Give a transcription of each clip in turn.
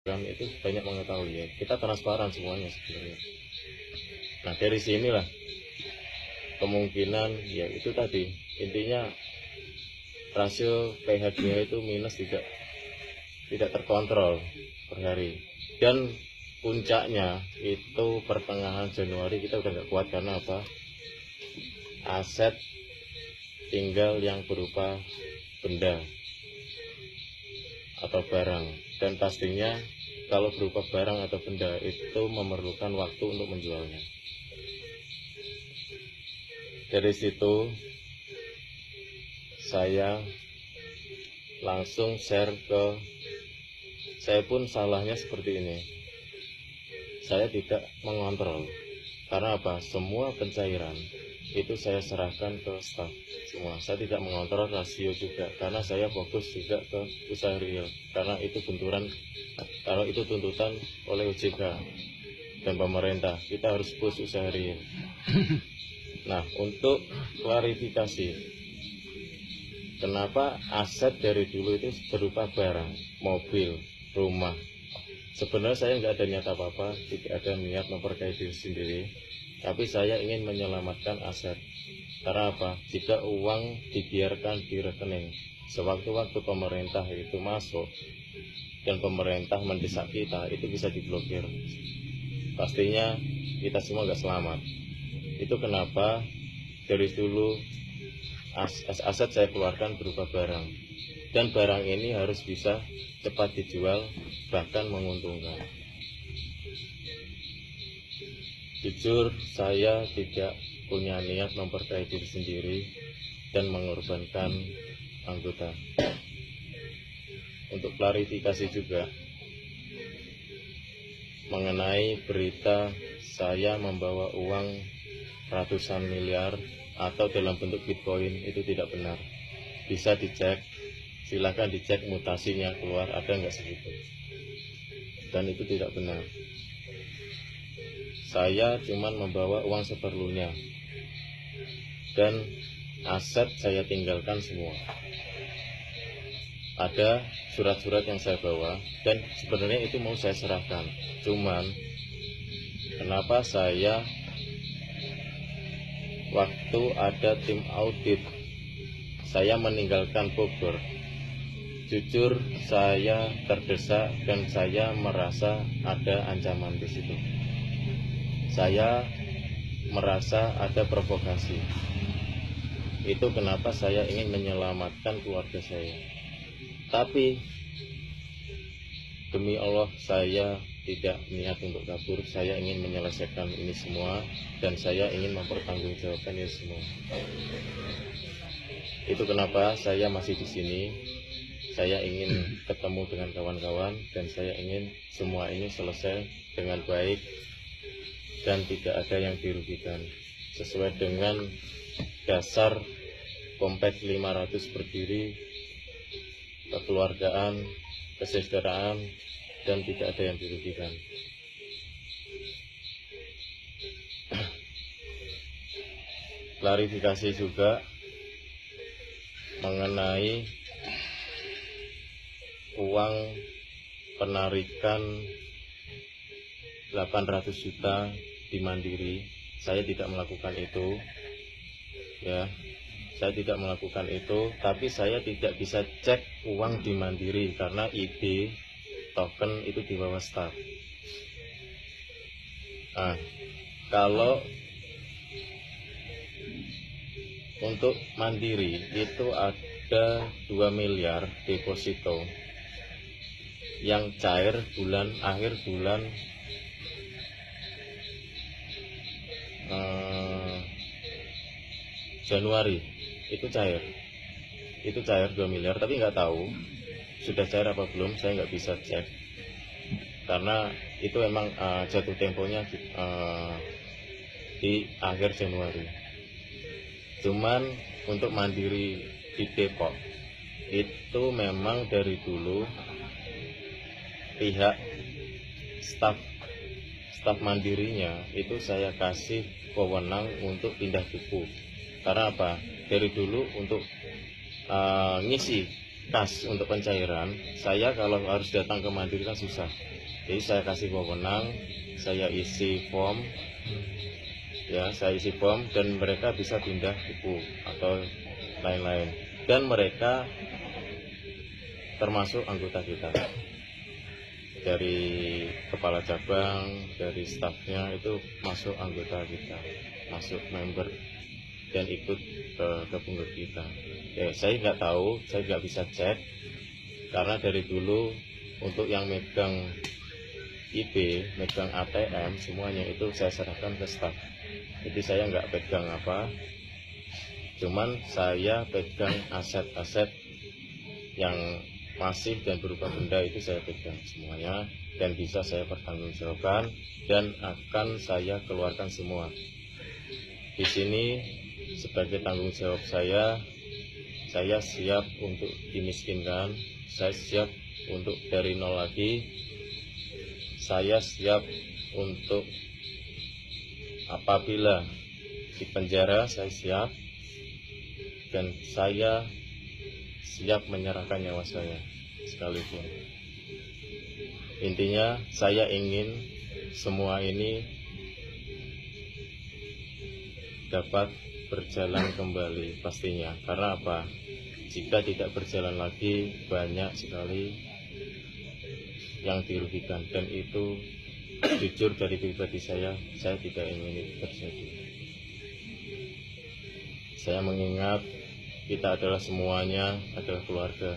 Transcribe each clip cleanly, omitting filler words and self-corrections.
itu banyak mengetahui ya. Kita transparan semuanya sebenarnya. Nah dari sinilah kemungkinan ya itu tadi intinya rasio PHBA itu minus tidak terkontrol per hari, dan puncaknya itu pertengahan Januari kita udah nggak kuat karena apa, aset tinggal yang berupa benda atau barang, dan pastinya kalau berupa barang atau benda itu memerlukan waktu untuk menjualnya. Dari situ saya langsung share ke, saya pun salahnya seperti ini, saya tidak mengontrol. Karena apa? Semua pencairan itu saya serahkan ke staf semua. Saya tidak mengontrol rasio juga, karena saya fokus juga ke usaha real. Karena itu benturan, kalau itu tuntutan oleh OJK dan pemerintah, kita harus push usaha real. Nah, untuk klarifikasi, kenapa aset dari dulu itu berupa barang, mobil, rumah. Sebenarnya saya nggak ada niat apa-apa, tidak ada niat memperkaya diri sendiri, tapi saya ingin menyelamatkan aset. Karena apa? Jika uang dibiarkan di rekening, sewaktu-waktu pemerintah itu masuk dan pemerintah mendesak kita, itu bisa diblokir. Pastinya kita semua nggak selamat. Itu kenapa dari dulu aset saya keluarkan berupa barang, dan barang ini harus bisa cepat dijual, bahkan menguntungkan. Jujur, saya tidak punya niat memperkaya diri sendiri dan mengorbankan anggota. Untuk klarifikasi juga mengenai berita saya membawa uang ratusan miliar atau dalam bentuk Bitcoin, itu tidak benar. Bisa dicek, silakan dicek mutasinya keluar ada nggak segitu, dan itu tidak benar. Saya cuma membawa uang seperlunya, dan aset saya tinggalkan semua. Ada surat-surat yang saya bawa, dan sebenarnya itu mau saya serahkan. Cuman kenapa saya waktu ada tim audit saya meninggalkan Bogor, jujur saya terdesak dan saya merasa ada ancaman di situ. Saya merasa ada provokasi. Itu kenapa saya ingin menyelamatkan keluarga saya. Tapi demi Allah saya tidak niat untuk kabur. Saya ingin menyelesaikan ini semua, dan saya ingin mempertanggungjawabkan ini semua. Itu kenapa saya masih di sini. Saya ingin ketemu dengan kawan-kawan, dan saya ingin semua ini selesai dengan baik dan tidak ada yang dirugikan, sesuai dengan dasar Kompleks 500 berdiri, kekeluargaan, kesejahteraan, dan tidak ada yang dirugikan. Klarifikasi juga mengenai uang penarikan 800 juta di Mandiri. Saya tidak melakukan itu, ya. Saya tidak melakukan itu, tapi saya tidak bisa cek uang di Mandiri karena ID token itu di bawah staf. Nah, kalau untuk Mandiri itu ada 2 miliar deposito yang cair akhir bulan Januari. Itu cair 2 miliar, tapi nggak tahu sudah cair apa belum, saya nggak bisa cek karena itu emang jatuh temponya di akhir Januari. Cuman untuk Mandiri di Depok itu memang dari dulu pihak staf Mandirinya itu saya kasih wewenang untuk pindah buku. Karena apa? Dari dulu untuk ngisi kas untuk pencairan, saya kalau harus datang ke Mandiri kan susah. Jadi saya kasih wewenang, saya isi form, ya saya isi form dan mereka bisa pindah buku atau lain-lain. Dan mereka termasuk anggota kita. Dari kepala cabang, dari stafnya itu masuk anggota kita, masuk member dan ikut gabung ke kita. Ya, saya nggak tahu, saya nggak bisa cek karena dari dulu untuk yang megang IP, megang ATM semuanya itu saya serahkan ke staf. Jadi saya nggak pegang apa, cuman saya pegang aset-aset yang masih dan berupa benda itu saya pegang semuanya dan bisa saya pertanggungjawabkan dan akan saya keluarkan semua. Di sini sebagai tanggung jawab saya siap untuk dimiskinkan, saya siap untuk dari nol lagi, saya siap untuk apabila di penjara saya siap, dan saya siap menyerahkan nyawa saya sekalipun. Intinya saya ingin semua ini dapat berjalan kembali pastinya. Karena apa? Jika tidak berjalan lagi banyak sekali yang dirugikan dan itu jujur dari pribadi saya tidak ingin itu terjadi. Saya mengingat kita adalah semuanya adalah keluarga.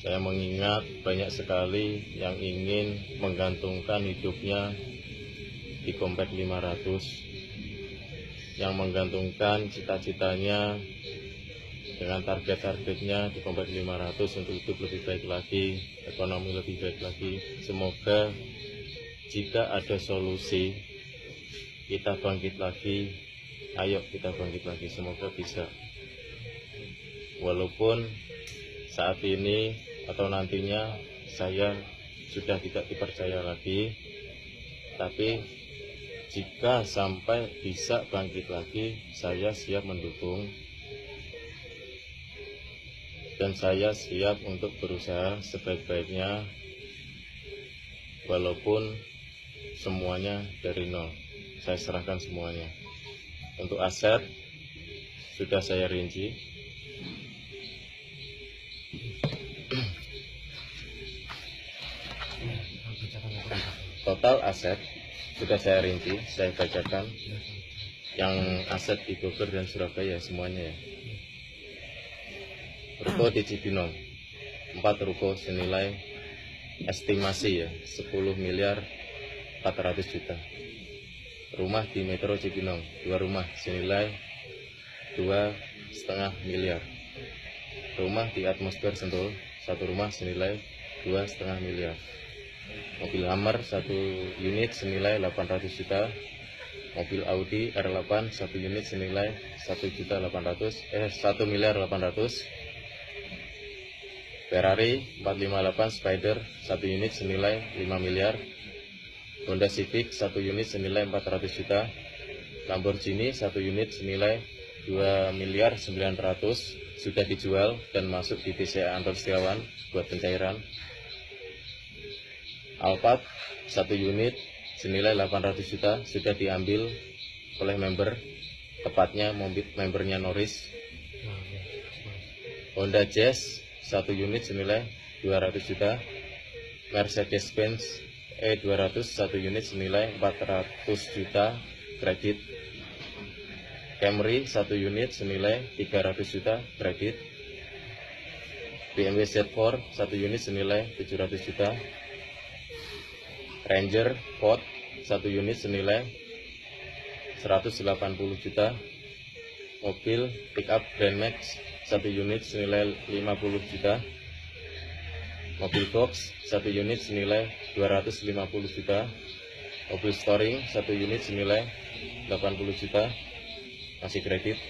Saya mengingat banyak sekali yang ingin menggantungkan hidupnya di Komplek 500, yang menggantungkan cita-citanya dengan target-targetnya di Komplek 500 untuk hidup lebih baik lagi, ekonomi lebih baik lagi. Semoga jika ada solusi kita bangkit lagi, ayo kita bangkit lagi, semoga bisa. Walaupun saat ini atau nantinya saya sudah tidak dipercaya lagi, tapi jika sampai bisa bangkit lagi, saya siap mendukung dan saya siap untuk berusaha sebaik-baiknya walaupun semuanya dari nol. Saya serahkan semuanya. Untuk aset sudah saya rinci. Total aset sudah saya rinci, saya bacakan. Yang aset di Bogor dan Surabaya semuanya ya. Ruko di Cibinong 4 ruko senilai estimasi ya 10 miliar 400 juta. Rumah di Metro Cibinong 2 rumah senilai 2,5 miliar. Rumah di Atmosfer Sentul 1 rumah senilai 2,5 miliar. Mobil Hummer 1 unit senilai 800 juta. Mobil Audi R8 1 unit senilai 1 miliar 800. Ferrari 458 Spider 1 unit senilai 5 miliar. Honda Civic 1 unit senilai 400 juta. Lamborghini 1 unit senilai 2 miliar 900 sudah dijual dan masuk di TCA Anton Setiawan buat pencairan. Alphard 1 unit senilai 800 juta sudah diambil oleh member, tepatnya membernya Norris. Honda Jazz 1 unit senilai 200 juta. Mercedes-Benz E200 1 unit senilai 400 juta kredit. Camry 1 unit senilai 300 juta kredit. BMW Z4 1 unit senilai 700 juta. Ranger Ford 1 unit senilai 180 juta. Mobil pickup Grand Max 1 unit senilai 50 juta. Mobil box 1 unit senilai 250 juta. Mobil storing 1 unit senilai 80 juta masih kredit.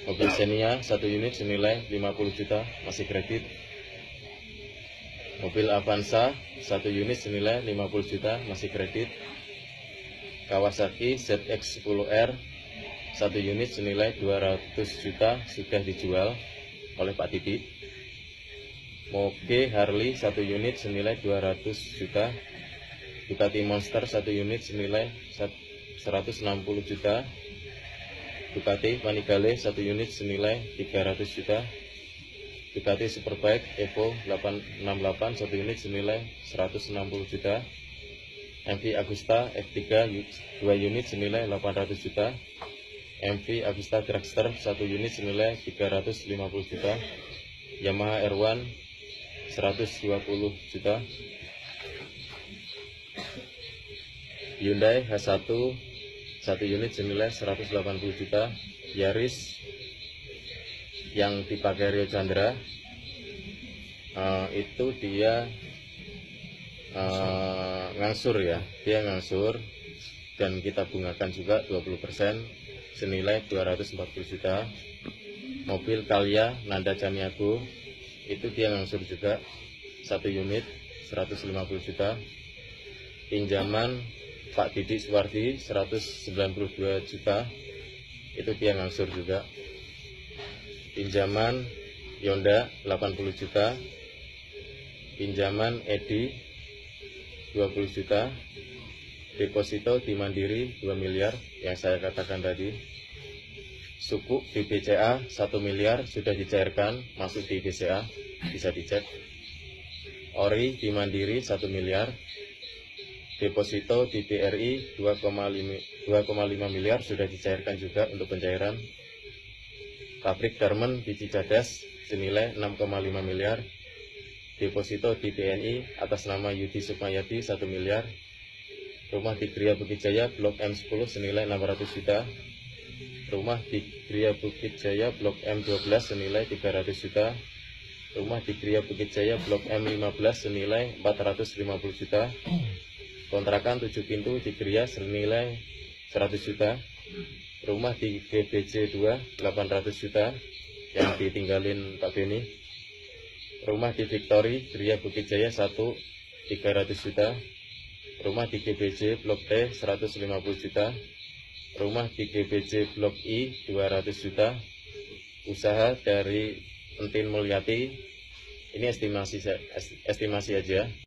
Mobil Xenia 1 unit senilai 50 juta masih kredit. Mobil Avanza 1 unit senilai 50 juta masih kredit. Kawasaki ZX-10R 1 unit senilai 200 juta sudah dijual oleh Pak Titi. Moge Harley 1 unit senilai 200 juta, Ducati Monster 1 unit senilai 160 juta, Ducati Panigale 1 unit senilai 300 juta, Ducati Superbike Evo 868 1 unit senilai 160 juta, MV Agusta F3 2 unit senilai 800 juta, MV Agusta Dragster 1 unit senilai 350 juta, Yamaha R1 120 juta, Hyundai H1 1 unit senilai 180 juta, Yaris yang dipakai Rio Chandra itu dia ngangsur ya, dia ngangsur dan kita bungakan juga 20% senilai 240 juta. Mobil Calya Nanda Caniago itu dia ngangsur juga 1 unit 150 juta. Pinjaman Pak Didi Suwardi 192 juta, itu dia ngangsur juga. Pinjaman Yonda 80 juta, pinjaman Edi 20 juta, deposito di Mandiri 2 miliar yang saya katakan tadi. Sukuk di BCA 1 miliar sudah dicairkan, masuk di BCA, bisa dicek. Ori di Mandiri 1 miliar, deposito di BRI 2,5 miliar sudah dicairkan juga untuk pencairan. Pabrik Garmen di Cicadas senilai 6,5 miliar, deposito di BNI atas nama Yudi Sukmayadi 1 miliar, rumah di Gria Bukit Jaya Blok M10 senilai 600 juta, rumah di Gria Bukit Jaya Blok M12 senilai 300 juta, rumah di Gria Bukit Jaya Blok M15 senilai 450 juta, kontrakan 7 pintu di Gria senilai 100 juta, rumah di GBJ 2 800 juta yang ditinggalin Pak Beni, rumah di Victory Gria Bukit Jaya 1 300 juta, rumah di GBJ Blok T 150 juta, rumah di GBJ Blok I 200 juta, usaha dari Entin Mulyati, ini estimasi aja.